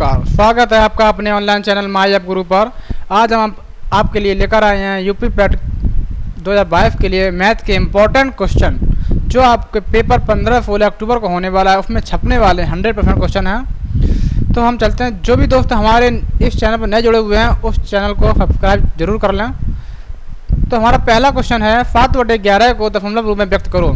नमस्कार, स्वागत है आपका अपने ऑनलाइन चैनल माई ऐप गुरु पर। आज हम आपके लिए लेकर आए हैं यूपी पैट 2022 के लिए मैथ के इम्पोर्टेंट क्वेश्चन जो आपके पेपर 15-16 अक्टूबर को होने वाला है, उसमें छपने वाले 100% क्वेश्चन हैं। तो हम चलते हैं। जो भी दोस्त हमारे इस चैनल पर नए जुड़े हुए हैं उस चैनल को सब्सक्राइब जरूर कर लें। तो हमारा पहला क्वेश्चन है 7/11 को दशमलव रूप में व्यक्त करो।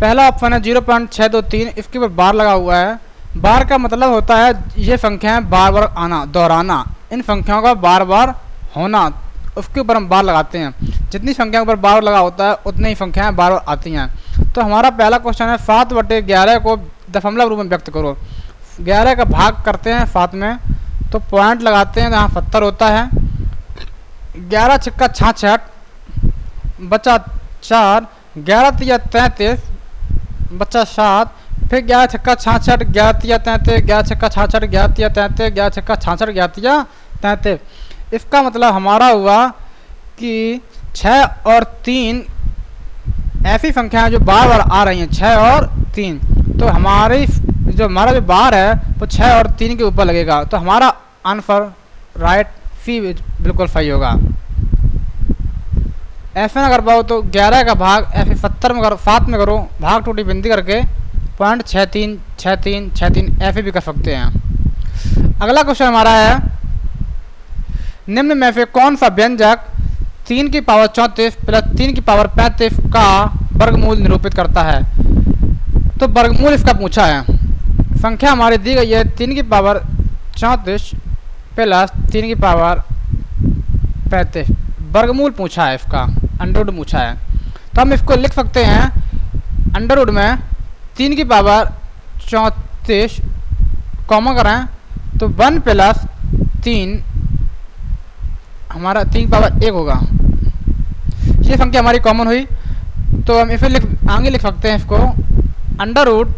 पहला ऑप्शन है 0.623, इसके ऊपर बार लगा हुआ है। बार का मतलब होता है ये संख्याएं बार बार आना, दोहराना, इन संख्याओं का बार बार होना, उसके ऊपर हम बार लगाते हैं। जितनी संख्या ऊपर बार लगा होता है उतनी ही संख्याएं बार बार आती हैं। तो हमारा पहला क्वेश्चन है 7/11 को दशमलव रूप में व्यक्त करो। 11 का भाग करते हैं 7 में, तो पॉइंट लगाते हैं, यहाँ 70 होता है। 11 छक्का 66 बचा 4, 11 तिया 33 बचा 7, फिर 11 छक्का 66, 11 तिया 33, 11 छक्का 66, 11 तिया 33, 11 छक्का 66, 11 तिया 33। इसका मतलब हमारा हुआ कि 6 और 3 ऐसी संख्याएं जो बार बार आ रही हैं, 6 और 3। तो हमारा जो बार है वो 6 और 3 के ऊपर लगेगा। तो हमारा आंसर राइट सी बिल्कुल सही होगा। ऐसे ना कर पाओ तो 11 का भाग ऐसे 70 में करो, 7 में करो, भाग टूटी बिंदी करके 0.636363 ऐसे भी कर सकते हैं। अगला क्वेश्चन हमारा है निम्न में से कौन सा व्यंजक 3 की पावर 34 प्लस 3 की पावर 35 का वर्गमूल निरूपित करता है। तो वर्गमूल इसका पूछा है। संख्या हमारी दी गई है 3 की पावर 34 प्लस 3 की पावर 35, वर्गमूल पूछा है, इसका अंडरवुड पूछा है। तो हम इसको लिख सकते हैं अंडरवुड में 3 की पावर 34 कॉमन करें तो 1 प्लस 3 हमारा 3 की पावर 1 होगा। ये संख्या हमारी कॉमन हुई तो हम इसे आगे लिख सकते हैं इसको अंडरवुड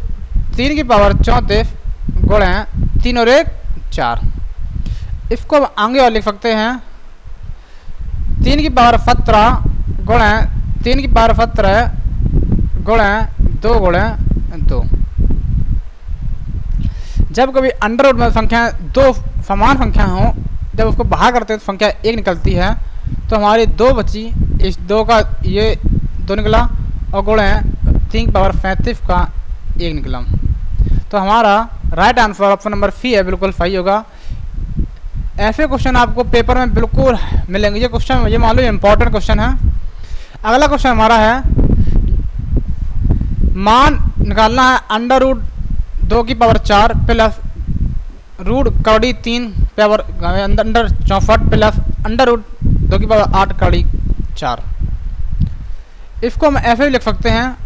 3 की पावर 34 गुणे 3 और 1 4। इसको हम आगे और लिख सकते हैं 3 की पावर 17 गुणे 3 की पावर 17 गुणे 2 गुणे 2। जब कभी अंडरवुड में संख्या दो समान संख्या हो, जब उसको बाहर करते हैं तो संख्या 1 निकलती है। तो हमारी 2 बची, इस 2 का ये 2 निकला और गुणे 3 की पावर 35 का 1 निकला। तो हमारा right answer option number C है, बिल्कुल सही होगा। ऐसे क्वेश्चन आपको पेपर में बिल्कुल मिलेंगे। ये क्वेश्चन ये मान लो इम्पोर्टेंट क्वेश्चन है। अगला क्वेश्चन हमारा है मान निकालना है अंडरवुड 2 की पावर 4 प्लस रूट कड़ी 3 पावर अंडर 64 प्लस अंडरवुड 2 की पावर 8 कड़ी 4। इसको हम ऐसे भी लिख सकते हैं,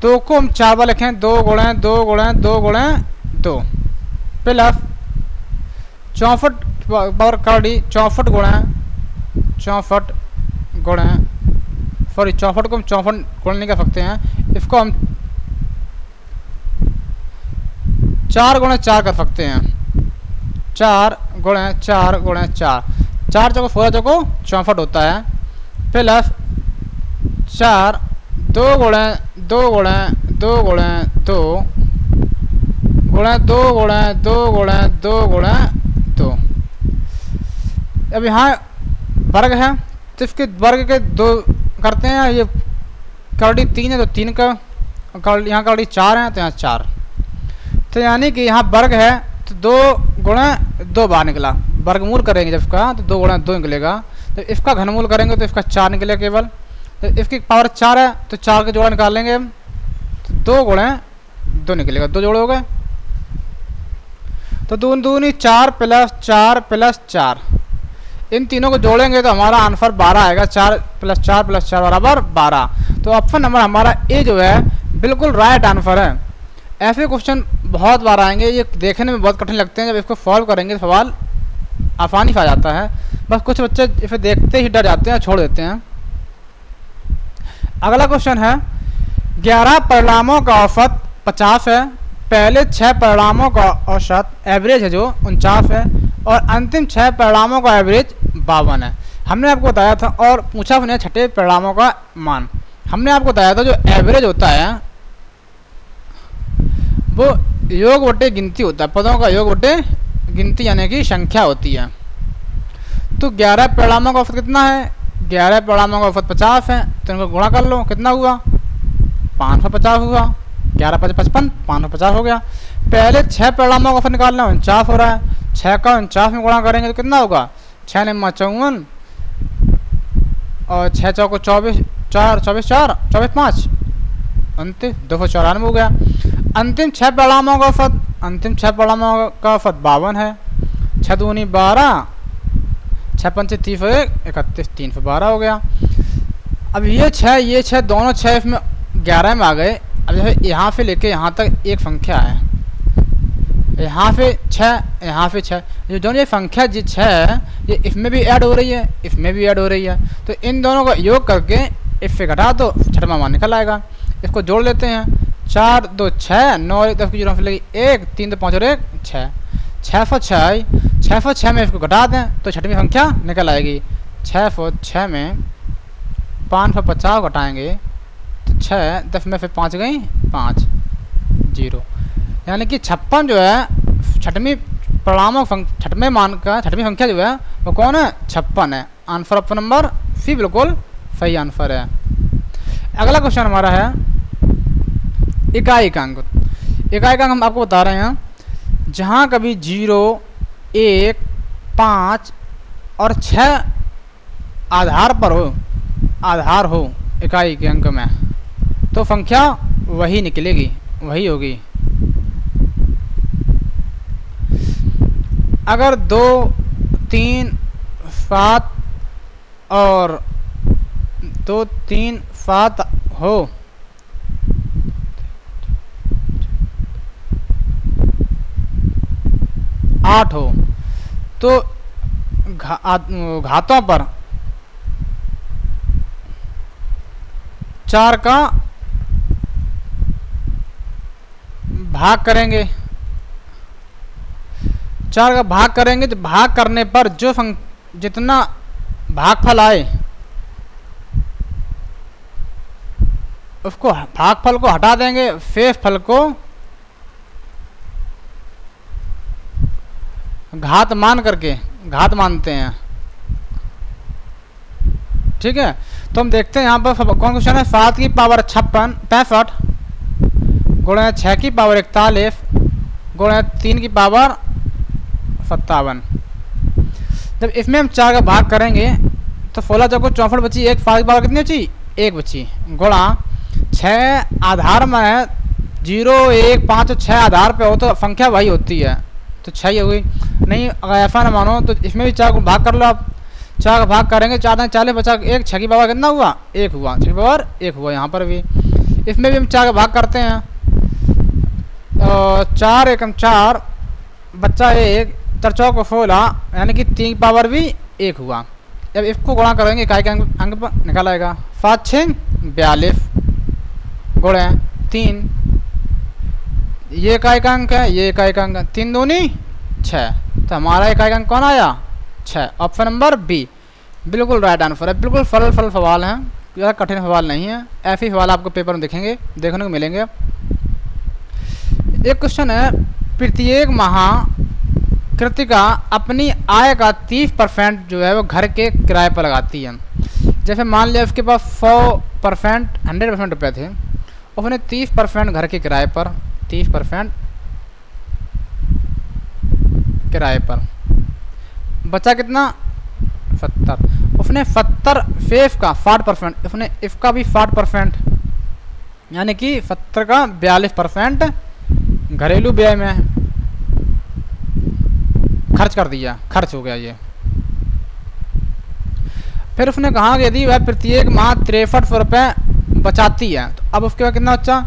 2 को हम 4 बार लिखें, 2 गुणे 2 गुणे 2 गुणे 2 प्लस 64 पावर कड़ी 64 गुणे 64 गुणे 64 को हम 64 गुणे नहीं कर सकते हैं, इसको हम 4 गुणे 4 कर सकते हैं। 4 गुणे 4 गुणे 4, 4 चौको 16 चौको 64 होता है प्लस 4 2 गुणे 2 गुणे 2 गुणे 2 गुणे 2 गुणे 2 गुणे 2 गुणे 2। अब यहाँ वर्ग है तो इसके वर्ग के 2 करते हैं। ये कड़ी 3 है तो 3 का, यहाँ कड़ी 4 है तो यहाँ 4। तो यानी कि यहाँ वर्ग है तो 2 गुणे 2 बार निकला। वर्गमूल करेंगे जब इसका तो 2 गुणे 2 निकलेगा। तो इसका घनमूल करेंगे तो इसका 4 निकलेगा केवल। तो इसकी पावर 4 है तो 4 के जोड़ा निकालेंगे तो 2 गुणे 2 निकलेगा, 2 जोड़ हो गए। तो 2 दूनी 4 प्लस 4 प्लस 4, इन तीनों को जोड़ेंगे तो हमारा आंसर 12 आएगा। 4 प्लस 4 प्लस 4 बराबर 12। तो ऑप्शन नंबर हमारा ए जो है बिल्कुल राइट आंसर है। ऐसे क्वेश्चन बहुत बार आएंगे, ये देखने में बहुत कठिन लगते हैं, जब इसको सॉल्व करेंगे तो सवाल आसानी से आ जाता है। बस कुछ बच्चे इसे देखते ही डर जाते हैं, छोड़ देते हैं। अगला क्वेश्चन है 11 परिणामों का औसत 50 है, पहले 6 परिणामों का औसत एवरेज है जो 49 है और अंतिम 6 परिणामों का एवरेज 52 है। हमने आपको बताया था और पूछा हमने छठे परिणामों का मान। हमने आपको बताया था जो एवरेज होता है वो योग बटे गिनती होता है, पदों का योग बटे गिनती यानी कि संख्या होती है। तो 11 परिणामों का औसत कितना है? 11 परिणामों का औसत 50 है, तो इनको गुणा कर लो, कितना हुआ? 550 हुआ। 11 × 5 = 55, 550 हो गया। पहले 6 परिणामों का औसत निकालना है, 49 हो रहा है। 6 का 49 में गुणा करेंगे तो कितना होगा? 6 × 9 = 54 और 6 चौको 24, 4 24 4 24 5 अंतिम 294 हो गया। अंतिम 6 परिणामों का औसत, अंतिम 6 परिणामों का औसत 52 है। 6 दूनी 12, 6 पंचे 30 और 31, 312 हो गया। अब ये 6 दोनों 6 इसमें 11 में आ गए। अब जैसे यहाँ से लेके यहाँ तक एक संख्या है, यहाँ से 6, यहाँ से 6, ये दोनों ये संख्या जी 6 है, ये इसमें भी ऐड हो रही है, इसमें भी ऐड हो रही है। तो इन दोनों का योग करके इससे घटा दो, छठवां मान निकल आएगा। इसको जोड़ लेते हैं। 4 2 6, 9 1 10 की जीरो लगी 1, 3 2 5 और 1 6, 606। 606 में इसको घटा दें तो छठवीं संख्या निकल आएगी। 606 में 550 घटाएंगे तो 6, 10 में फिर 5 गई 5 0, यानी कि 56 जो है छठवीं परिणामों छठवें मान का छठवीं संख्या जो है वो कौन है? 56 है। आंसर ऑप्शन नंबर सी बिल्कुल सही आंसर है। अगला क्वेश्चन हमारा है इकाई अंक। इकाई अंक हम आपको बता रहे हैं, जहाँ कभी 0 1 5 और 6 आधार पर हो, आधार हो इकाई के अंक में, तो संख्या वही निकलेगी, वही होगी। अगर 2 3 7 और 2 3 7 हो, आठ हो, तो घातों पर 4 का भाग करेंगे। 4 का भाग करेंगे तो भाग करने पर जो जितना भागफल आए उसको भागफल को हटा देंगे, शेष फल को घात मान करके घात मानते हैं। ठीक है, तो हम देखते हैं यहाँ पर कौन क्वेश्चन है। 7 की पावर 65 गुणे 6 की पावर 41 गुणे 3 की पावर 57। जब इसमें हम 4 का भाग करेंगे तो 16 चौको 64 बची, 1 5 की पावर कितनी बची? 1 बची, गुणा 6 आधार में है, 0 1 5 और 6 आधार पे हो तो संख्या वही होती है, तो 6 ही हो गई। नहीं अगर ऐसा ना मानो तो इसमें भी 4 को भाग कर लो आप। 4 का भाग करेंगे, 4 दाएं 40 बचा 1, 6 की पावर कितना हुआ? 1 हुआ, 6 की पावर 1 हुआ। यहाँ पर भी इसमें भी हम 4 का भाग करते हैं, और 4 एकम 4 बच्चा 1, 4 चौको 16, यानी कि 3 की पावर भी 1 हुआ। जब इसको गुणा करेंगे इकाई के अंक पर निकल आएगा। 7 6 42 गुणे 3, ये इकाई का अंक है, ये इकाई का अंक, 3 दूनी 6, तो हमारा इकाई का अंक कौन आया? 6। ऑप्शन नंबर बी बिल्कुल राइट आंसर है। बिल्कुल सरल सवाल हैं, ज़्यादा कठिन सवाल नहीं है। ऐसे ही सवाल आपको पेपर में दिखेंगे, देखने को मिलेंगे। एक क्वेश्चन है, प्रत्येक माह कृतिका अपनी आय का 30% जो है वो घर के किराए पर लगाती है। जैसे मान लिया उसके पास 100% 100% रुपये थे, उसने 30% घर के किराए पर, 30% किराए पर बचा कितना? 70। उसने 70 सेफ का 60%, उसने इसका भी 60%, यानी कि 70 का 42% घरेलू व्यय में खर्च कर दिया, खर्च हो गया ये। फिर उसने कहा कि यदि वह प्रत्येक माह 6300 रुपये बचाती है, तो अब उसके बाद कितना बचा?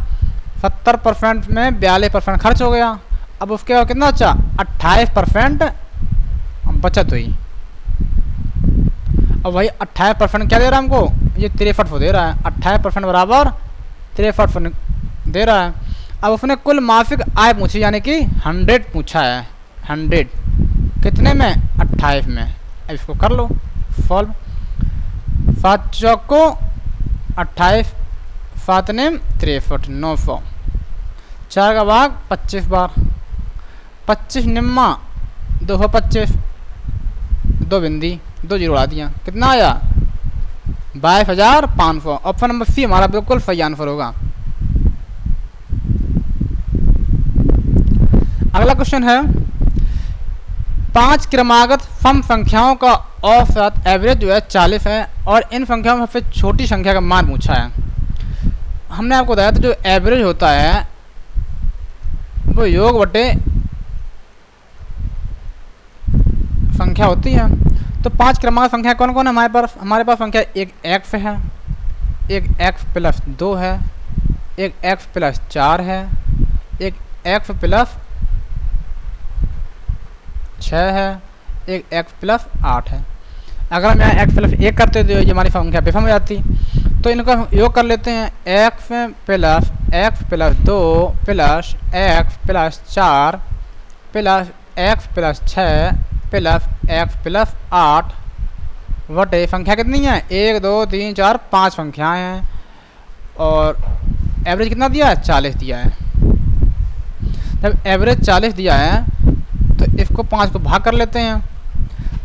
70% में 42% खर्च हो गया। अब उसके बाद कितना बचा? 28% बचत हुई। अब वही 28% क्या दे रहा है हमको? ये 6300 दे रहा है, 28% बराबर 6300 दे रहा है। अब उसने कुल मासिक आय पूछी, यानी कि 100 पूछा है। 100 कितने में? 28 में। अब इसको कर लो सॉल्व। 7 चौको 28, 7 ने 63, 900। 4 का भाग 25 बार, 25 निम्मा 225, 2 बिंदी 2 जीरो उड़ा दिया, कितना आया 22,500। ऑप्शन नंबर सी हमारा बिल्कुल सही आंसर होगा। अगला क्वेश्चन है 5 क्रमागत सम संख्याओं का औसत एवरेज जो है 40 है और इन संख्याओं में सबसे छोटी संख्या का मान पूछा है। हमने आपको बताया था जो एवरेज होता है वो योग बटे संख्या होती है। तो 5 क्रमागत संख्या कौन कौन है हमारे पास संख्या एक x है, एक x प्लस 2 है, एक x प्लस 4 है, एक x प्लस 6 है, एक x प्लस 8 है। अगर हम यहाँ x प्लस 1 करते तो ये हमारी संख्या विषम हो जाती। तो इनका योग कर लेते हैं x plus 2 plus x plus 4 plus x plus 6 plus x plus 8 बटे संख्या कितनी है 1 2 3 4 5 संख्याएँ हैं और एवरेज कितना दिया है 40 दिया है। जब एवरेज 40 दिया है तो इसको 5 को भाग कर लेते हैं।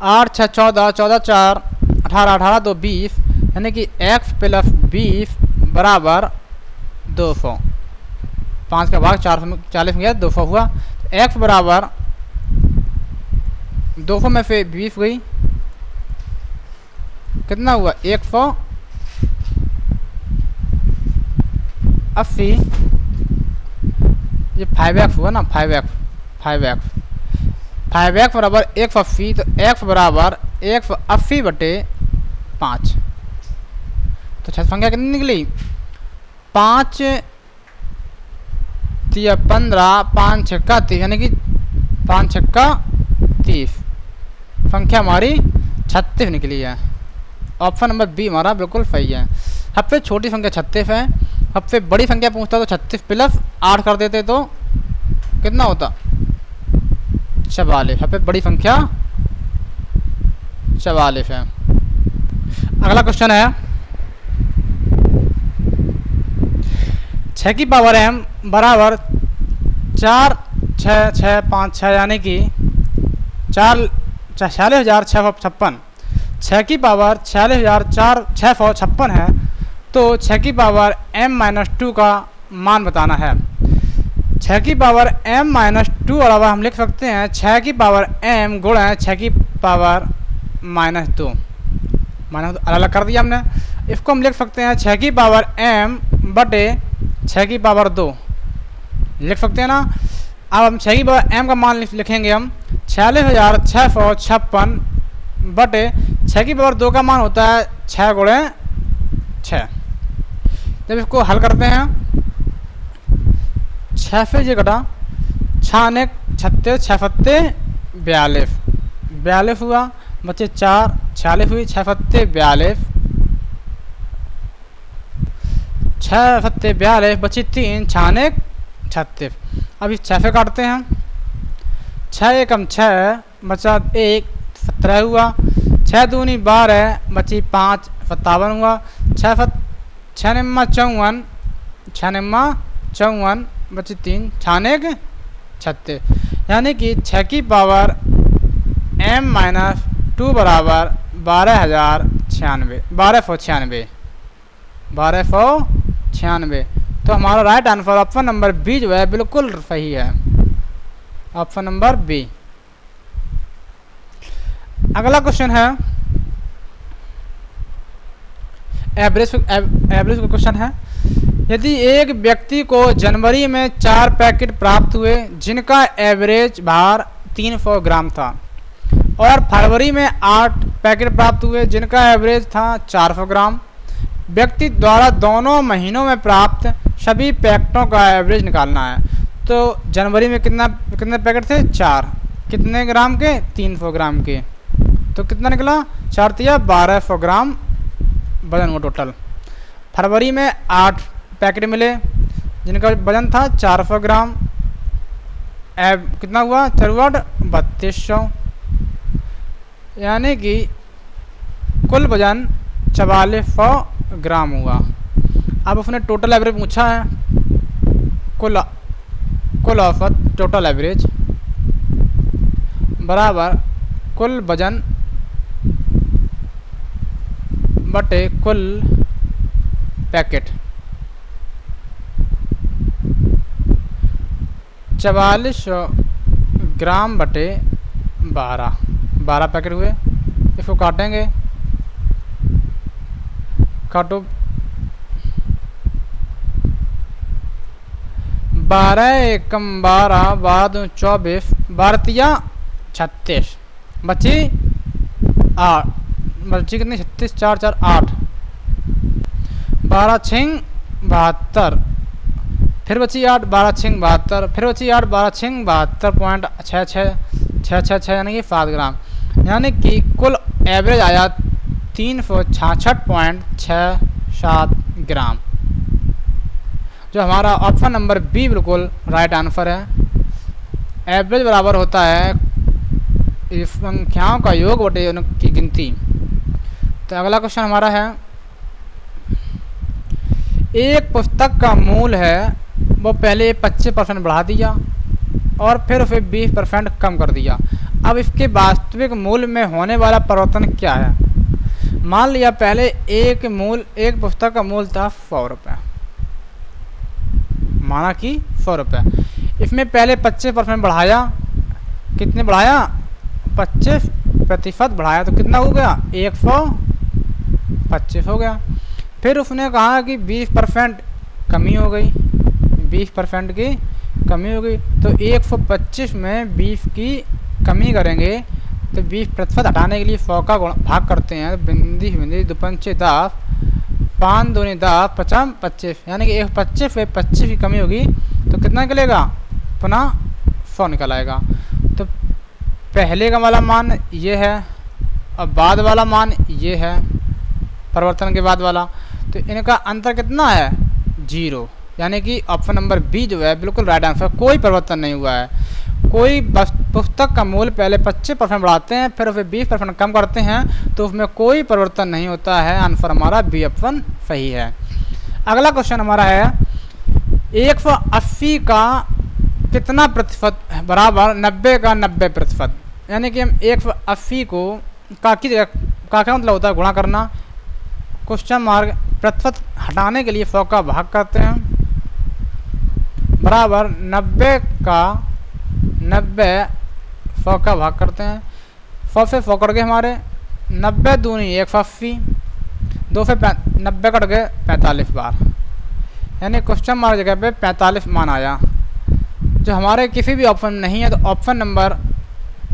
8 6 14, 14 4 18, 18 2 20, यानी कि x प्लस 20 बराबर 200। 5 का भाग 40 में गया 200 हुआ। तो x बराबर 200 में से 20 गई, कितना हुआ 180। ये 5x हुआ ना 5x बराबर 180। तो x बराबर 180 बटे 5। तो छठ संख्या कितनी निकली 5 3 15 5 छक्का 30, यानी कि 5 छक्का 30। संख्या हमारी 36 निकली है। ऑप्शन नंबर बी हमारा बिल्कुल सही है। सबसे छोटी संख्या 36 है, सबसे बड़ी संख्या पूछता तो 36 प्लस 8 कर देते तो कितना होता 44। सबसे बड़ी संख्या 44 है। अगला क्वेश्चन है 6 की पावर m बराबर 4 6 6 5 6, यानी कि 46,656। 6 की पावर 46,656 है। तो 6 की पावर m-2 का मान बताना है। 6 की पावर m-2 अलावा हम लिख सकते हैं 6 की पावर m गुणा 6 की पावर -2। अलग अलग कर दिया हमने। इसको हम लिख सकते हैं 6 की पावर m बटे 6 की पावर 2 लिख सकते हैं ना। अब हम 6 की पावर m का मान लिखेंगे हम 46,656 बटे 6 की पावर 2 का मान होता है 6 गुणे 6। जब इसको हल करते हैं 6 से ये घटा 6 ने 36 6 सत्ते 42 हुआ, बच्चे 4 46 हुई, 6 सत्ते 42, 6 सत्ते 42 बची 3 6 ने 36। अब इस 6 से काटते हैं 6 एकम 6 बचा 1 17 हुआ, 6 दूनी 12 बची 5 57 हुआ, 6 निम्मा 54 6 निम्मा 54 बची 3 6 ने 36, यानी कि 6 की पावर m-2 बराबर 1296। तो हमारा right answer option number B जो है बिल्कुल सही है। Option number B. अगला क्वेश्चन है एवरेज का क्वेश्चन है। यदि एक व्यक्ति को जनवरी में 4 पैकेट प्राप्त हुए जिनका एवरेज भार 300 ग्राम था और फरवरी में 8 पैकेट प्राप्त हुए जिनका एवरेज था 400 ग्राम, व्यक्ति द्वारा दोनों महीनों में प्राप्त सभी पैकेटों का एवरेज निकालना है। तो जनवरी में कितने पैकेट थे 4, कितने ग्राम के 300 ग्राम के, तो कितना निकला 4 तिया 1200 ग्राम वजन हुआ टोटल। फरवरी में 8 पैकेट मिले जिनका वजन था 400 ग्राम, कितना हुआ 4 3200, यानी कि कुल वजन 4400 ग्राम हुआ। अब उसने टोटल एवरेज पूछा है, कुल औसत टोटल एवरेज बराबर कुल वजन बटे कुल पैकेट। 4400 ग्राम बटे 12 पैकेट हुए। इसको काटेंगे, काटो। 12 एकम 12, 12 दूनी 24, 12 तिया 36, बची 8, बची कितनी 36, 4 4 8, 12 छिंग 72, फिर बची 8, 12 छिंग 72, फिर बची 8, 12 छिंग 72.66 यानी कि 7 ग्राम। यानी कि कुल एवरेज आया 366.67 ग्राम, जो हमारा ऑप्शन नंबर बी बिल्कुल राइट आंसर है। एवरेज बराबर होता है संख्याओं का योग बटे उनकी गिनती। तो अगला क्वेश्चन हमारा है, एक पुस्तक का मूल है वो पहले 25% बढ़ा दिया और फिर उसे 20% कम कर दिया। अब इसके वास्तविक मूल्य में होने वाला परिवर्तन क्या है? मान लिया पहले एक पुस्तक का मूल्य था 100 रुपये, माना कि 100 रुपये। इसमें पहले 25% बढ़ाया, कितने बढ़ाया? 25% बढ़ाया, तो कितना हो गया? 125 हो गया। फिर उसने कहा कि 20% कमी हो गई, 20% की कमी हो गई, तो 125 में 20 की कमी करेंगे तो 20% हटाने के लिए 100 का भाग करते हैं। बिंदी बिंदी दुपंचे 10, 5 दूनी 10, 50 25, यानी कि 125 पे 25 की कमी होगी तो कितना निकलेगा? पुनः 100 निकल आएगा। तो पहले का वाला मान ये है और बाद वाला मान ये है, परिवर्तन के बाद वाला, तो इनका अंतर कितना है? 0, यानी कि ऑप्शन नंबर बी जो है बिल्कुल राइट आंसर। कोई परिवर्तन नहीं हुआ है। कोई पुस्तक का मूल्य पहले 25% बढ़ाते हैं फिर उसे 20% कम करते हैं तो उसमें कोई परिवर्तन नहीं होता है। आंसर हमारा बी ऑप्शन सही है। अगला क्वेश्चन हमारा है, 180 का कितना प्रतिशत बराबर 90 का 90%? यानी कि हम 180 को का क्या मतलब होता है? गुणा करना। क्वेश्चन मार्क प्रतिशत हटाने के लिए 100 का भाग करते हैं, बराबर 90 का 100 का भाग करते हैं। 100 से 100 कट गए हमारे, 90 दूनी 180, 2 से 90 कट गए 45 बार, यानी क्वेश्चन मार्क जगह पे 45 मान आया, जो हमारे किसी भी ऑप्शन में नहीं है। तो ऑप्शन नंबर,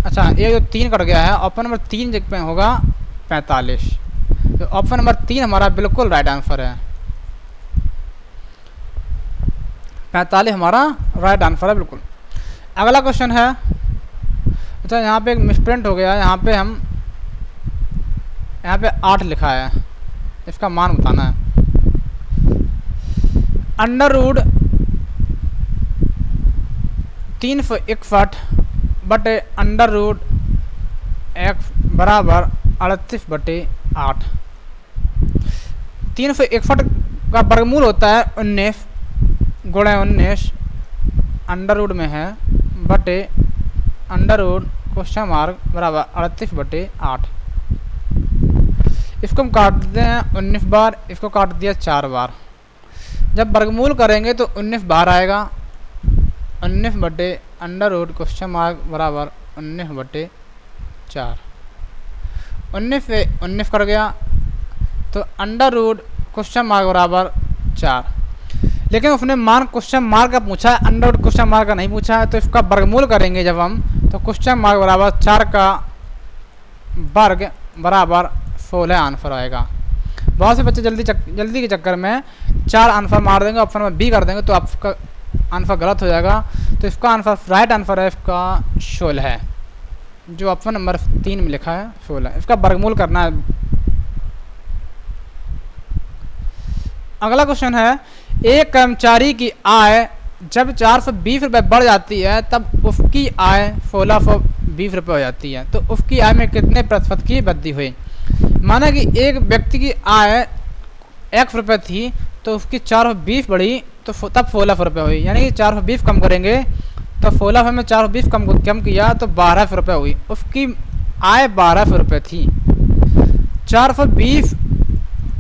अच्छा ये जो 3 कट गया है, ऑप्शन नंबर 3 जगह पे होगा 45। तो ऑप्शन नंबर 3 हमारा बिल्कुल राइट आंसर है। 45 हमारा राइट आंसर है बिल्कुल। अगला क्वेश्चन है, अच्छा यहाँ पे एक मिसप्रिंट हो गया है, यहाँ पे 8 लिखा है, इसका मान बताना है। अंडर रूट 361 बटे अंडर रूट x बराबर 38/8। 361 का वर्गमूल होता है 19 गुणे 19, अंडर रूट में है, बटे अंडर रूट क्वेश्चन मार्क बराबर 38/8। इसको हम काट देते हैं 19 बार, इसको काट दिया 4 बार। जब वर्गमूल करेंगे तो 19 बार आएगा, 19 बटे अंडर रूट क्वेश्चन मार्क बराबर 19/4। 19 से 19 कर गया तो अंडर रूट क्वेश्चन मार्क बराबर 4। लेकिन उसने मान क्वेश्चन मार्क का पूछा है, अंडर रूट क्वेश्चन मार्क का नहीं पूछा है। तो इसका वर्गमूल करेंगे जब हम, तो क्वेश्चन मार्क बराबर 4 का वर्ग बराबर 16 आंसर आएगा। बहुत से बच्चे जल्दी के चक्कर में 4 आंसर मार देंगे, ऑप्शन में बी कर देंगे, तो आपका आंसर गलत हो जाएगा। तो इसका आंसर राइट आंसर है इसका 16 है, जो ऑप्शन नंबर 3 में लिखा है 16। इसका वर्गमूल करना है। अगला क्वेश्चन है, एक कर्मचारी की आय जब 420 रुपये बढ़ जाती है तब उसकी आय 1620 रुपये हो जाती है। तो उसकी आय में कितने प्रतिशत की वृद्धि हुई? माना कि एक व्यक्ति की आय x रुपये थी तो उसकी 420 बढ़ी तो तब 1600 रुपये हुई, यानी कि 420 कम करेंगे तो 16 में 420 कम किया तो 1200 रुपये हुई। उसकी आय 1200 रुपये थी, 420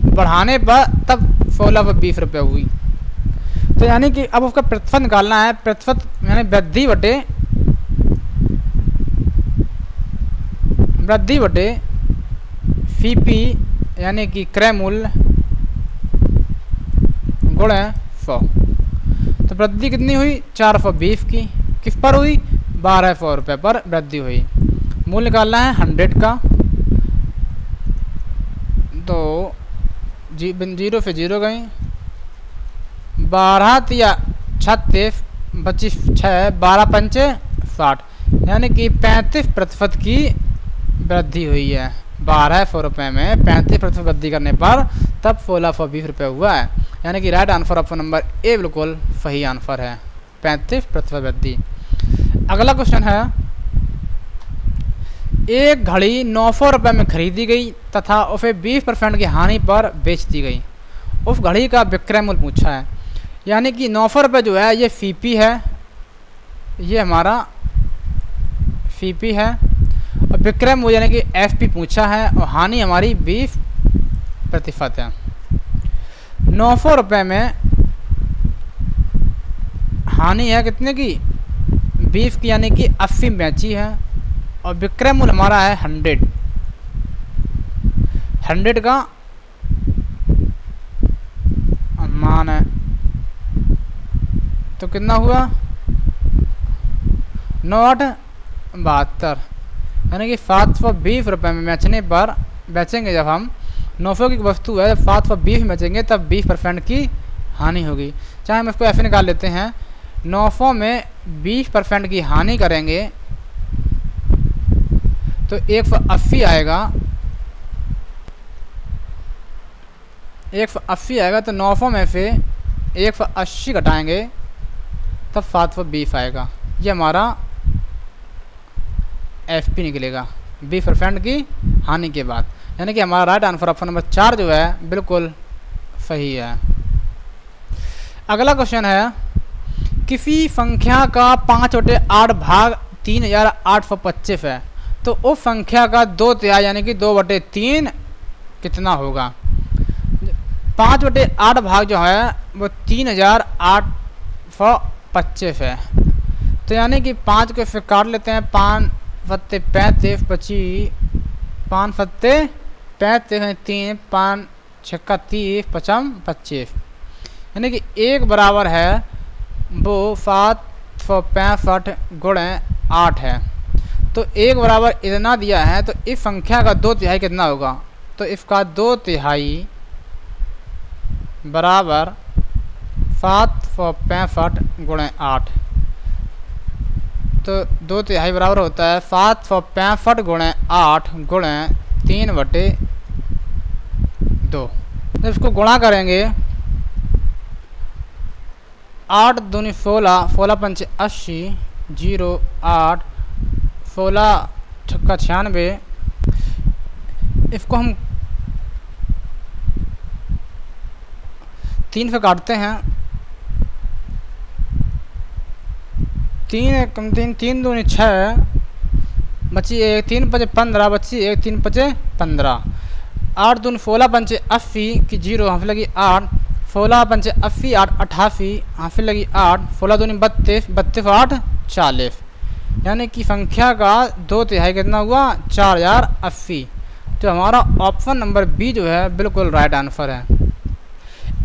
बढ़ाने पर तब 1620 रुपये हुई। तो यानी कि अब उसका प्रतिशत निकालना है। प्रतिशत यानी वृद्धि बटे फीपी यानी कि क्रय मूल्य गुणे 100। तो वृद्धि कितनी हुई 420 की, किस पर हुई 1200 रुपये पर वृद्धि हुई। मूल्य निकालना है 100 का, तो जीरो से जीरो गई, 12 या 36 25 6 12 पंचे 60 यानी कि 35% की वृद्धि हुई है। 1200 रुपये में 35% वृद्धि करने पर तब 1620 रुपये हुआ है। यानी कि right answer option number A बिल्कुल सही आंसर है, 35% वृद्धि। अगला क्वेश्चन है, एक घड़ी 900 रुपये में खरीदी गई तथा उसे 20% की हानि पर बेच दी गई। उस घड़ी का विक्रय मूल्य पूछा है। यानी कि 900 रुपये जो है ये सीपी है, ये हमारा सीपी है, और विक्रय मूल्य यानी कि एफपी पूछा है, और हानि हमारी 20% है। 900 रुपये में हानि है कितने की 20 की, यानी कि 80 बेची है, और विक्रय मूल्य हमारा है 100 का मान है, तो कितना हुआ 9,872 यानी कि 720 रुपये में बेचेंगे। जब हम 900 की वस्तु है, जब 720 में बेचेंगे तब 20% की हानि होगी। चाहे हम इसको ऐसे निकाल लेते हैं, 900 में 20% की हानि करेंगे तो 180 आएगा, 180 आएगा। तो 900 में से 180 घटाएंगे तब 720 आएगा। ये हमारा एफपी निकलेगा 20% की हानि के बाद। यानी कि हमारा राइट आंसर ऑप्शन नंबर 4 जो है बिल्कुल सही है। अगला क्वेश्चन है, किसी संख्या का 5/8 भाग 3825 है, तो उस संख्या का 2/3 यानी कि 2/3 कितना होगा। 5/8 भाग जो है वो 3825 है। तो यानी कि 5 को फिर काट लेते हैं, 5 सत्ते 35 25, 5 सत्ते 35 3, 5 छक्का 30 55 25, यानी कि 1 बराबर है वो 765 गुणे 8 है। तो 1 बराबर इतना दिया है, तो इस संख्या का 2/3 कितना होगा। तो इसका 2/3 बराबर 765 गुणे 8, तो 2/3 बराबर होता है 765 गुणे 8 गुणे 3/2। तो इसको गुणा करेंगे, 8 दूनी 16, 16 पंचे 80, 0 8, 16 छक्का 96। इसको हम 3 से काटते हैं, 3 दूनी 6 बची 1, 3 पंचे 15 बची 1, 3 पंचे 15, 8 दूनी 16 पंचे 80 की 0 हाफिल लगी 8, 16 पंचे 80 8 88 हाफिल लगी 8, 16 दूनी 32 32 8 40, यानी कि संख्या का 2/3 कितना हुआ 4080। तो हमारा ऑप्शन नंबर बी जो है बिल्कुल राइट आंसर है।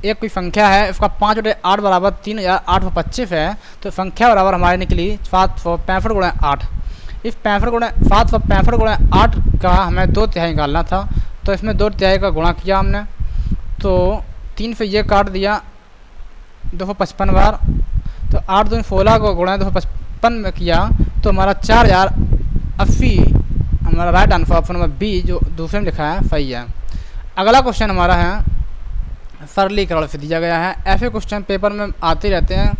एक कोई संख्या है, इसका 5/8 बराबर 3825 है, तो संख्या बराबर हमारी निकली 765 गुणे 8। इस 765 गुणे 8 का हमें 2/3 निकालना था, तो इसमें 2/3 का गुणा किया हमने, तो 3 से ये काट दिया 255 बार, तो 8 दूनी 16 को गुणा 255 में किया, तो हमारा 4080 हमारा right answer option number B जो दूसरे में लिखा है सही है। अगला क्वेश्चन हमारा है सरलीकरण से दिया गया है। ऐसे क्वेश्चन पेपर में आते रहते हैं,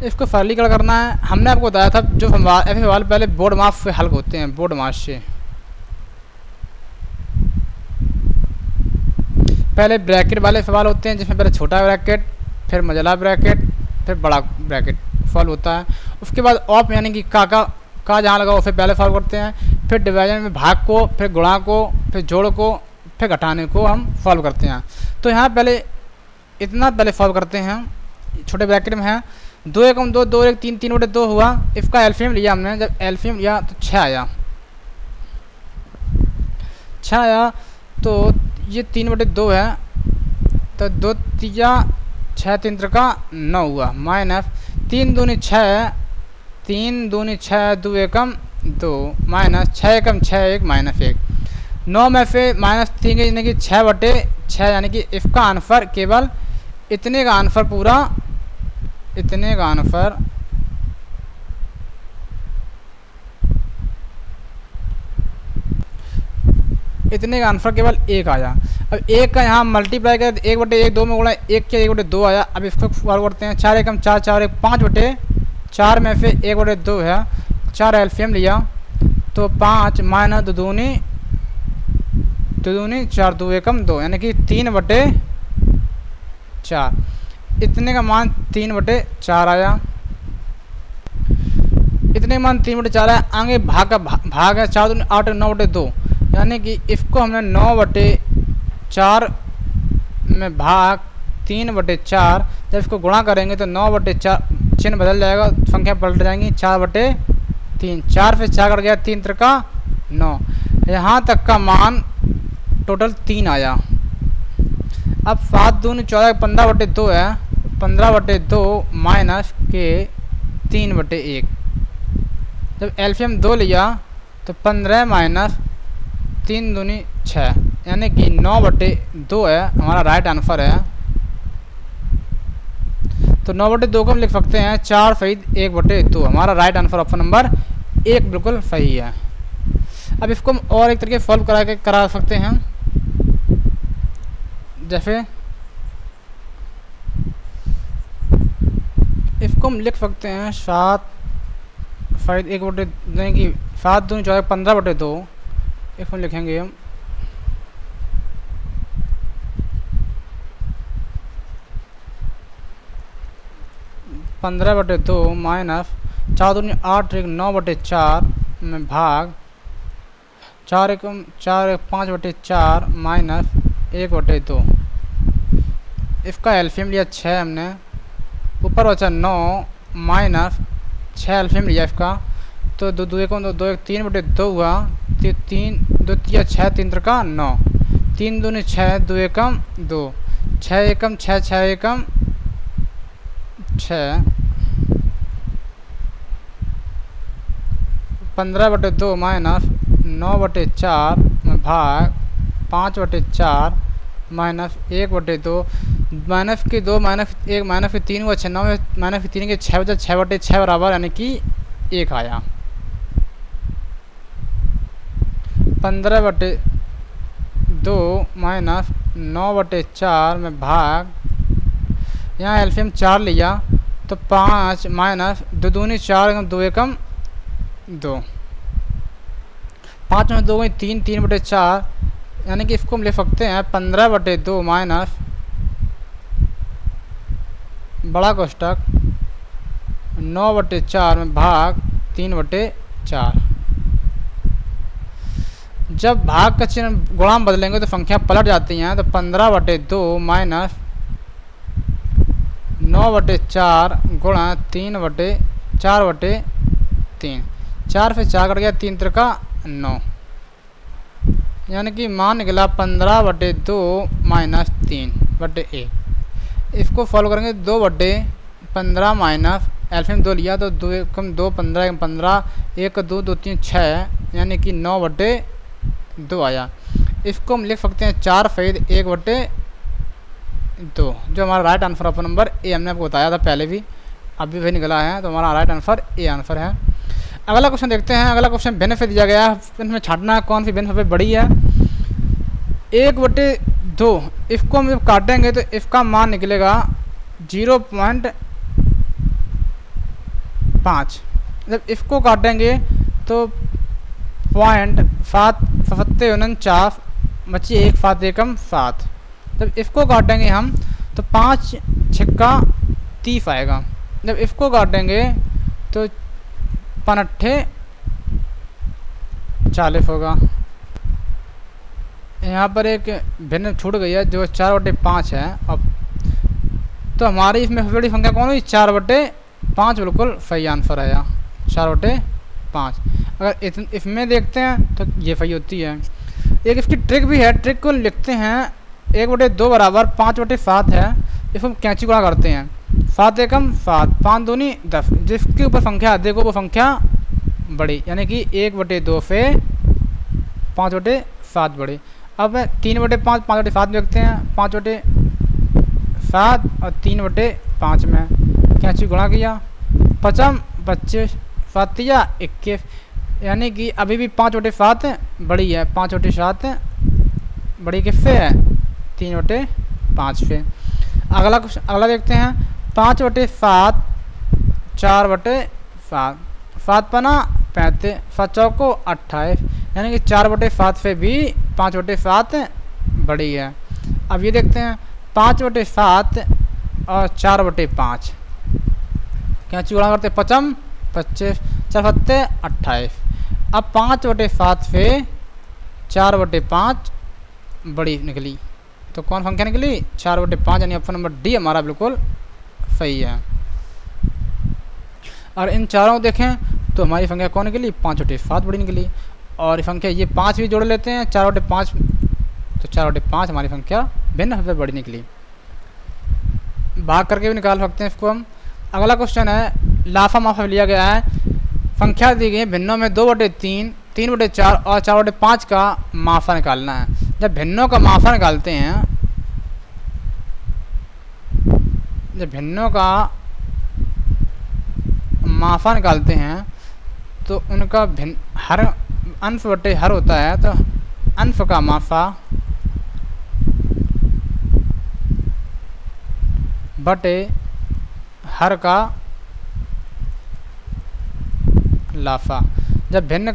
इसको सरलीकरण करना है। हमने आपको बताया था जो ऐसे सवाल पहले बोर्ड मार्क्स से हल होते हैं, बोर्ड मार्क्स से पहले ब्रैकेट वाले सवाल होते हैं, जिसमें पहले छोटा ब्रैकेट, फिर मझला ब्रैकेट, फिर बड़ा ब्रैकेट फॉल्व होता है। उसके बाद ऑफ यानी कि का जहाँ लगा उसे पहले फॉल्व करते हैं, फिर डिवीजन में भाग को, फिर गुणा को, फिर जोड़ को, फिर घटाने को हम फॉल्व करते हैं। तो यहाँ पहले इतना पहले फॉल्व करते हैं, छोटे ब्रैकेट में है 2 एकम 2, 2 एक 3, 3 बटे 2 हुआ। इसका एल्फियम लिया हमने, जब एल्फियम लिया तो 6 आया, 6 आया। तो ये 3 बटे 2 है, तो 2 3 6 3 का 9 हुआ, माइनस 3 दूनी 6, 3 दूनी 6, 2 एकम 2, माइनस 6 एकम 6 1 माइनस 1, 9 में से माइनस 3 यानी कि 6 बटे 6, यानी कि इसका आंसर केवल इतने का आंसर पूरा, इतने का आंसर केवल 1 आया। अब 1 का यहाँ मल्टीप्लाई करें 1 बटे 1 2 में गुणा 1 के 1 बटे 2 आया। अब इसको सॉल्व करते हैं, 4 एकम 4, 4 1 5 बटे 4 में से 1 बटे 2 है, 4 एल्फियम लिया तो 5 माइनस 2 दूनी 4, 2 एकम 2, यानी कि 3 बटे 4, इतने का मान 3 बटे 4 आया। इतने का मान 3 बटे 4 आया। आगे भाग का भाग है 4 दूनी 8 9 बटे 2, यानी कि इसको हमने 9 बटे 4 में भाग 3 बटे 4, जब इसको गुणा करेंगे तो 9 बटे 4 चिन्ह बदल जाएगा, संख्या पलट जाएंगी, 4 बटे 3, 4 से 4 कट गया, 3 3 का 9, यहाँ तक का मान टोटल 3 आया। अब 7 दूनी 14 15 बटे 2 है, 15 बटे 2 माइनस के 3 बटे 1, जब एल्फियम 2 लिया तो 15 माइनस 3 दूनी 6, यानी कि 9 बटे 2 है हमारा राइट आंसर है। तो 9 बटे 2 को हम लिख सकते हैं 4 सहित 1 बटे 2, हमारा राइट आंसर ऑप्शन नंबर 1 बिल्कुल सही है। अब इसको हम और एक तरीके सॉल्व करा सकते हैं, जैसे इसको हम लिख सकते हैं 7 सहित 1 बटे, यानी कि 7 दूनी 14 15 बटे 2, इसको लिखेंगे हम 15 बटे 2 माइनस 4 दूनी 8 1 9 बटे 4 में भाग 4 1 5 बटे 4 माइनस 1 बटे 2। इसका एल्फियम लिया 6 हमने, ऊपर बचा 9 माइनस 6 एल्फियम लिया इसका, तो 2 2 1 2 1 3 बटे 2 हुआ, 3 2 3 6 3 का 9, 3 दूनी 6 2 एकम 2, 6 एकम 6 6 एकम 6, 15 बटे 2 माइनस 9 बटे 4 में भाग 5 बटे 4 माइनस 1 बटे 2, माइनस के 2 माइनस 1 माइनस के 3 हुआ 6, 9 माइनस के 3 के 6 बचा, 6 बटे 6 बराबर, यानी कि 1 आया। 15 बटे 2 माइनस 9 बटे 4 में भाग, यहाँ एल्फियम 4 लिया तो 5 माइनस 2 दूनी 4 एकम 2 एकम 2, 5 में 2 गई 3 3 बटे 4, यानी कि इसको हम ले सकते हैं 15 बटे 2 माइनस बड़ा कोष्टक 9 बटे 4 में भाग 3 बटे 4। जब भाग का चिन्ह गुणा में बदलेंगे तो संख्या पलट जाती हैं, तो 15 बटे 2 माइनस 9 बटे 4 गुणा 3 बटे 4 बटे 3, 4 से 4 कट गया, 3 3 का 9, यानी कि मान निकला 15 बटे 2 माइनस 3 बटे 1। इसको फॉलो करेंगे 2 बटे 15 माइनस एल्फियम 2 लिया तो 2 एकम 2 15 एकम 15, 1 2 2 3 6, यानी कि 9 बटे 2 आया। इसको हम लिख सकते हैं 4 सहित 1 बटे 2, जो हमारा right answer option number A, हमने आपको बताया था पहले भी, अभी वही निकला है, तो हमारा राइट आंसर ए आंसर है। अगला क्वेश्चन देखते हैं। अगला क्वेश्चन भिन्न से दिया गया है, इसमें छांटना है कौन सी भिन्न सबसे बड़ी है। 1 बटे 2, इसको हम जब काटेंगे तो इसका मान निकलेगा 0.5, जब इसको काटेंगे तो 0.749 बची 1 7 एकम 7, जब इसको काटेंगे हम तो 5 6 30 आएगा, जब इसको काटेंगे तो 5 40 होगा। यहाँ पर एक भिन्न छूट गई है जो 4/5 है। अब तो हमारी इसमें सबसे बड़ी संख्या कौन हुई? 4/5 बिल्कुल सही आंसर है। 4/5। अगर इसमें देखते हैं तो ये सही होती है। एक इसकी ट्रिक भी है। ट्रिक को लिखते हैं 1/2 बराबर 5/7 है। इसको कैंची गुणा करते हैं। 7 एकम 7, 5 दूनी 10। जिसके ऊपर संख्या अधिक हो वो संख्या बड़ी, यानी कि 1/2 से 5/7 बड़ी। अब 3/5 5/7 लिखते हैं। 5/7 और 3/5 में कैंची गुणा किया। 5 25, 7 या 21, यानी कि अभी भी 5/7 बड़ी है। 5/7 बड़ी किससे है? 3/5 से। अगला देखते हैं 5/7 4/7, 7 पना 35, 7 चौको 28, यानी कि 4/7 से भी 5/7 बड़ी है। अब ये देखते हैं 5/7 और 4/5 कैंची गुणा करते 5 25, 4 7 28। अब 5/7 से 4/5 बड़ी निकली, तो कौन संख्या निकली? 4/5, यानी ऑप्शन नंबर डी हमारा बिल्कुल सही है। और इन चारों देखें तो हमारी संख्या कौन निकली? 5/7 बड़ी निकली। और संख्या ये 5 भी जोड़ लेते हैं 4/5, तो 4/5 हमारी संख्या भिन्न सबसे बड़ी निकली। भाग करके भी निकाल सकते हैं इसको हम। अगला क्वेश्चन है, लाफा माफा लिया गया है। संख्या दी गई है भिन्नों में 2/3, 3/4 और 4/5 का माफा निकालना है। जब भिन्नों का माफा निकालते हैं, जब भिन्नों का माफा निकालते हैं तो उनका भिन्न हर अंश बटे हर होता है। तो अंश का माफा बटे हर का लाफा। जब भिन्नों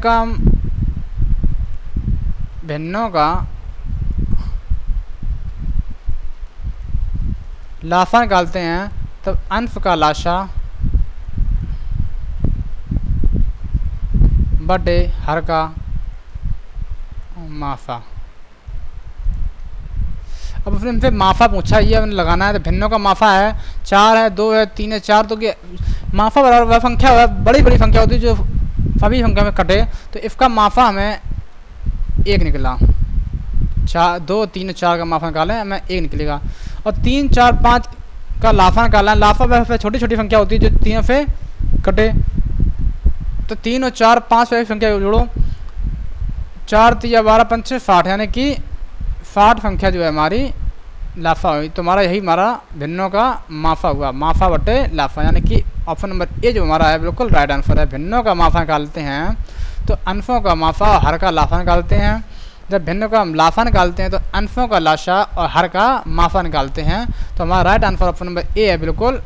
का लाफा निकालते हैं तब अंश का लाशा बटे हर का माफा। अब उसने हमसे माफा पूछा, ये हमने लगाना है। तो भिन्नों का माफा है 4 है, 2 है, 3 है, 4, तो क्या माफा बराबर वह संख्या है, बड़ी बड़ी संख्या होती है जो सभी संख्या में कटे। तो इसका माफा हमें 1 निकला। 2 3 4 का माफा निकालें, हमें 1 निकलेगा। और 3 4 5 का लाफा निकालना है। लाफा वह छोटी छोटी संख्या होती है जो तीनों से कटे। तो 3 और 4 5 से संख्या जोड़ो, 4 3 12 5 6 60, यानी कि 60 संख्या जो है हमारी लाफा हुई। तो हमारा यही हमारा भिन्नों का माफा हुआ, माफा बटे लाफा, यानी कि ऑप्शन नंबर ए जो हमारा है बिल्कुल राइट आंसर है। भिन्नों का माफा निकालते हैं तो अंशों का माफा और हर का लाफा निकालते हैं। जब भिन्नों का लाफा निकालते हैं तो अंशों का लाशा और हर का माफा निकालते हैं। तो हमारा right answer option number A है, बिल्कुल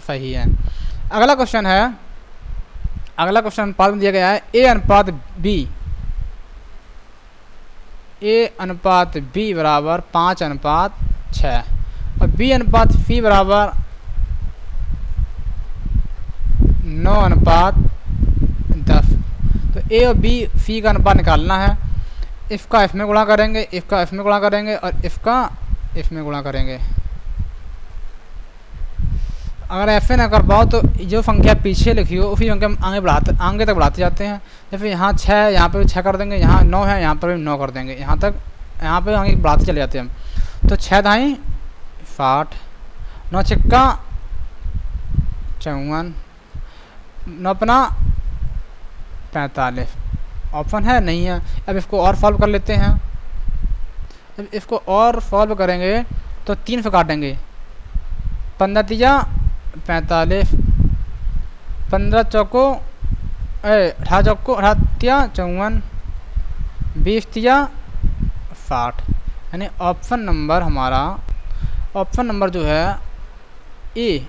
सही है। अगला क्वेश्चन है, अगला क्वेश्चन अनुपात में दिया गया है ए अनुपात बी बराबर 5/6 और बी अनुपात सी बराबर 9/10। तो ए और बी सी का अनुपात निकालना है। इसका इसमें गुणा करेंगे, इसका इसमें गुणा करेंगे और इसका इसमें गुणा करेंगे। अगर ऐसे ना कर पाओ तो जो संख्या पीछे लिखी हो उसी संख्या आगे तक बढ़ाते जाते हैं। जैसे यहाँ 6 है, यहाँ पे भी 6 कर देंगे, यहाँ 9 है, यहाँ पर भी 9 कर देंगे, यहाँ तक यहाँ पे आगे बढ़ाते चले जाते हैं हम। तो 6 दाई 60, 9 छिक्का 54, 9 अपना 45। ऑप्शन है नहीं है। अब इसको और सॉल्व कर लेते हैं। अब इसको और सॉल्व करेंगे तो 3 से काटेंगे। 15 3 45, 15 चौको 18 चौको 18 54, 20 60, यानी ऑप्शन नंबर हमारा ऑप्शन नंबर जो है ए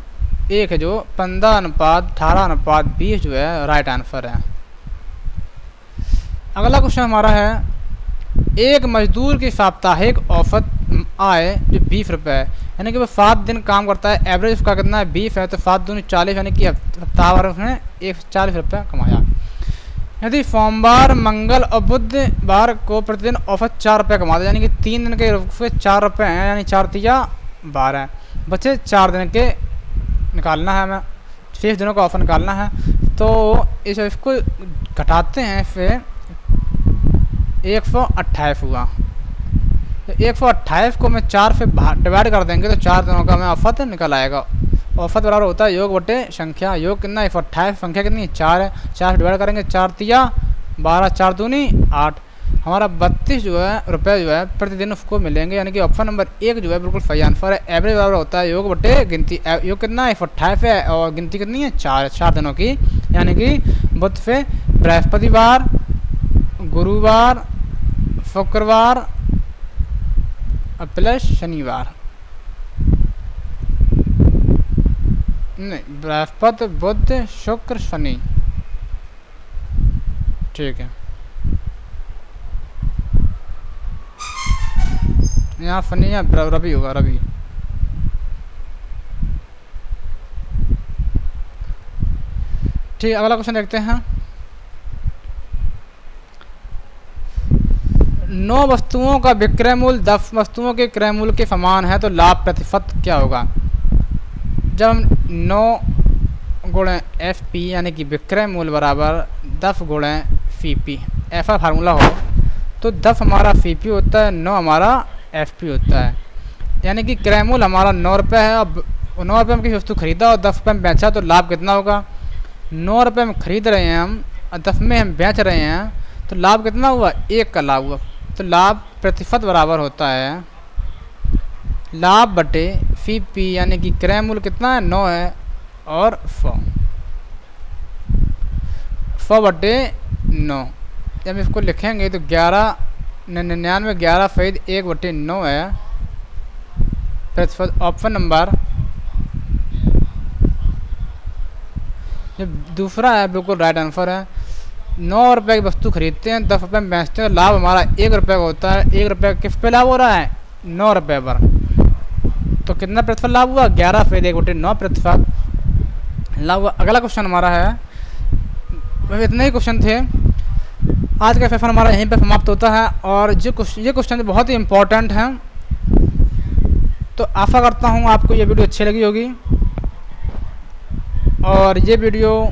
एक है, जो 15/18/20 जो है राइट आंसर है। अगला क्वेश्चन हमारा है, एक मजदूर की साप्ताहिक औसत आय जो 20 रुपये है, यानी कि वो 7 दिन काम करता है। एवरेज उसका कितना है 20 है, तो 7 दूनी 40, यानी कि हफ्ता भर उसने 140 रुपये कमाया। यदि सोमवार, मंगल और बुधवार को प्रतिदिन औसत 4 रुपये कमाते, यानी कि 3 दिन के रुपये 4 रुपये हैं, यानी 4 तिया 12 बचे 4 दिन के निकालना है, हमें 6 दिनों का ऑफर निकालना है। तो इसको घटाते हैं, फिर 128 हुआ। तो 128 को मैं 4 से डिवाइड कर देंगे तो 4 दिनों का हमें औसत निकल आएगा। औसत बराबर होता है योग बटे संख्या। योग कितना 128, संख्या कितनी 4 है, 4 से डिवाइड करेंगे 4 तिया 12, 4 दूनी 8, हमारा 32 जो है रुपये जो है प्रतिदिन उसको मिलेंगे। यानी कि ऑप्शन नंबर 1 जो है बिल्कुल सही आंसर है। एवरेज बराबर होता है योग बटे गिनती। योग कितना 128 है और गिनती कितनी है 4 दिनों की, यानी कि बुध से बृहस्पतिवार, गुरुवार, शुक्रवार प्लस शनिवार, नहीं बृहस्पति, बुध, शुक्र, शनि, ठीक है। यहाँ शनि या रवि होगा, रवि। ठीक, अगला क्वेश्चन देखते हैं। 9 वस्तुओं का विक्रय मूल्य 10 वस्तुओं के क्रय मूल्य के समान है, तो लाभ प्रतिशत क्या होगा। जब हम 9 गुणे FP यानी कि विक्रय मूल्य बराबर 10 गुणे CP ऐसा फार्मूला हो, तो 10 हमारा CP होता है, 9 हमारा FP होता है। यानी कि क्रय मूल्य हमारा 9 रुपये है, अब 9 रुपये में किसी वस्तु खरीदा और 10 रुपये में बेचा, तो लाभ कितना होगा। 9 रुपये में खरीद रहे हैं हम और 10 में हम बेच रहे हैं, तो लाभ कितना हुआ, 1 का लाभ हुआ। तो लाभ प्रतिशत बराबर होता है लाभ बटे CP, यानी कि क्रय मूल्य कितना है 9 है और 100 बटे 9। जब इसको लिखेंगे तो 99 11 फैद 1 बटे 9 है प्रतिशत। ऑप्शन नंबर जो दूसरा है बिल्कुल राइट आंसर है। 9 रुपये की वस्तु खरीदते हैं, 10 रुपये में बेचते हैं, लाभ हमारा 1 रुपये का होता है। 1 रुपये किस पे लाभ हो रहा है, 9 रुपये पर, तो कितना प्रतिशत लाभ हुआ, 11 फैद 1 बटे 9 प्रतिशत लाभ हुआ। अगला क्वेश्चन हमारा है, वह इतने ही क्वेश्चन थे। आज का सेशन हमारा यहीं पर समाप्त होता है, और ये क्वेश्चन बहुत ही इम्पोर्टेंट हैं, तो आशा करता हूँ आपको ये वीडियो अच्छी लगी होगी, और ये वीडियो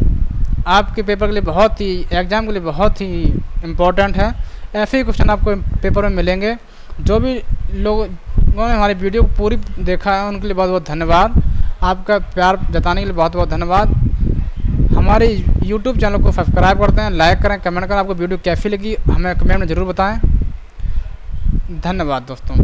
आपके पेपर के लिए बहुत ही, एग्ज़ाम के लिए बहुत ही इम्पोर्टेंट है। ऐसे ही क्वेश्चन आपको पेपर में मिलेंगे। जो भी लोगों ने हमारी वीडियो को पूरी देखा है उनके लिए बहुत बहुत धन्यवाद। आपका प्यार जताने के लिए बहुत बहुत धन्यवाद। हमारे YouTube चैनल को सब्सक्राइब करते हैं, लाइक करें, कमेंट करें। आपको वीडियो कैसी लगी हमें कमेंट में ज़रूर बताएं। धन्यवाद दोस्तों।